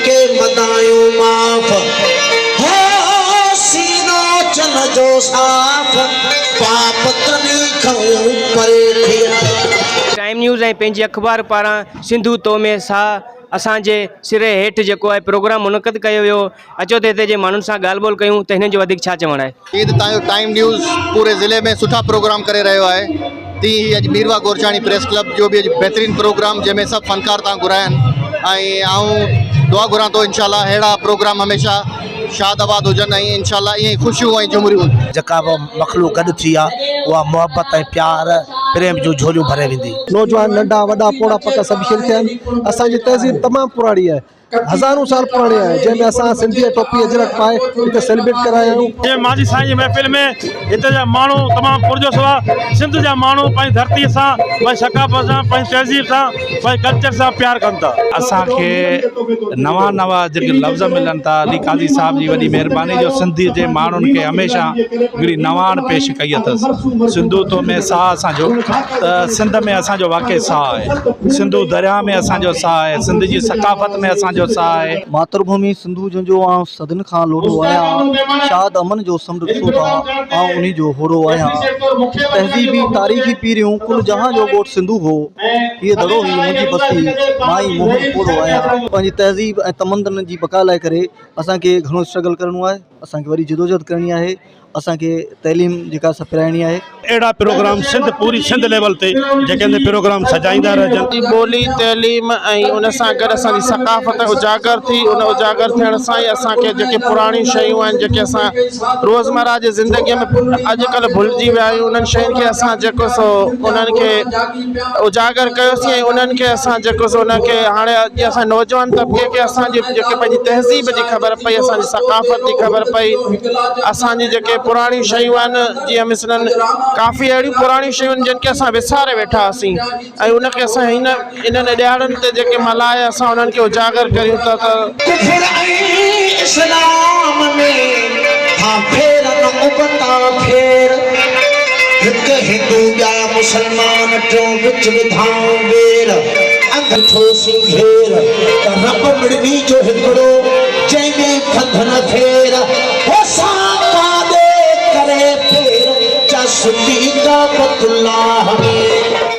के मदायूं माफ हो सीनो चन जो साफ पाप तनी खऊं परे थिया। टाइम न्यूज़ ऐं पंहिंजी अख़बार पारां सिंधु तो में सा असांजे सिरे हेठि जेको आहे प्रोग्राम मुनक़द कयो वियो। अचो त हिते जे माण्हुनि सां ॻाल्हि ॿोल कयूं त हिन जो वधीक छा चवणु आहे। ईद ताईं टाइम न्यूज़ पूरे ज़िले में सुठा प्रोग्राम करे रहियो आहे। तीअं ई अॼु मीरवा गोरचाणी प्रेस क्लब जो बि अॼु बहितरीनु प्रोग्राम जंहिंमें सभु फनकार तां घुराइनि ऐं आऊं दुआ घुरां थो इंशाल्लाह अहिड़ा प्रोग्राम हमेशह शादाबाद हुजनि ऐं इंशाल्लाह ईअं ख़ुशियूं ऐं झुमरियूं जेका बि मखलूक गॾु थी आहे उहा मोहबत ऐं प्यार प्रेम जूं झोलियूं भरे वेंदी। नौजवान नंढा वॾा पोड़ा पका सभु शिरक थिया आहिनि। असांजी तहज़ीब तमामु पुराणी आहे, हज़ारों साल पुराणी आहे, जंहिंमें असां सिंधी टोपी अजरक पाए हिते सेलिब्रेट कराया आहियूं। ये माजी साईं जी महफ़िल में हिते जा माण्हू तमामु पुरजोश हुआ। सिंध जा माण्हू पंहिंजी धरती सां पंहिंजी सकाफ़त सां पंहिंजी तहज़ीब सां पंहिंजे कल्चर सां प्यार कनि था। असांखे नवां जेके लफ़्ज़ मिलनि था अली काज़ी साहब जी वॾी महिरबानी जो सिंधी जे माण्हुनि खे हमेशह हिकिड़ी नवान पेश कई अथसि। सिंधु तो में साह असांजो त सिंध में असांजो वाक़ई साह आहे, सिंधु दरिया में असांजो साह आहे, सिंध जी सकाफ़त में असांजो साह आहे। मातृभूमि सिंधु जो आउं सदिन खां लोॾो आहियां, शाद अमन जो समुंड ॾिसो था आउं उन्ही जो होड़ो आहियां। तहज़ीबी तारीख़ी पीरियूं कुल जहां जो ॻोठ सिंधु हो, हीअ दड़ो हुई मुंहिंजी बस्ती मां ई मोहन पूरो आहियां। पंहिंजी तहज़ीब ऐं तमंदन जी बका लाइ करे असांखे घणो स्ट्रगल करिणो आहे, असांखे वरी जिदोजहद करणी आहे, असांखे तइलीम जेका सप्राइणी आहे। अहिड़ा प्रोग्राम सिंध पूरी सिंध लेवल ते जेके प्रोग्राम सजाईंदा रहजनि। ॿोली तइलीम ऐं उन सां गॾु असांजी सकाफ़त उजागर थी, उन उजागर थियण सां ई असांखे जेके पुराणी शयूं आहिनि जेके असां रोज़मर्रा जी ज़िंदगीअ में अॼुकल्ह भुलिजी विया आहियूं, उन्हनि शयुनि खे असां जेको सो उन्हनि खे उजागर कयोसीं ऐं उन्हनि खे असां जेको सो उन्हनि खे हाणे अॼु असां नौजवान तबिके खे असांजी जेके पंहिंजी तहज़ीब जी ख़बर पई, असांजी सकाफ़त जी ख़बर पई, असांजी जेके पुराणी शयूं आहिनि जीअं मिसलन काफ़ी अहिड़ियूं पुराणी शयूं आहिनि जिन खे असां विसारे वेठा हुआसीं ऐं उनखे असां इन्हनि ॾियारनि ते जेके मल्हाए असां उन्हनि खे उजागर करियूं था। त इस्लाम में हा फेर न उबता फेर हिक हिंदू ॿिया मुसलमान टियों विच विधाऊं वेर अंगठो सिंघेर त रब मिड़नी जो हिकिड़ो जंहिंमें फंधन फेर हो साका दे करे फेर चा सुदी का बतुल्लाह में।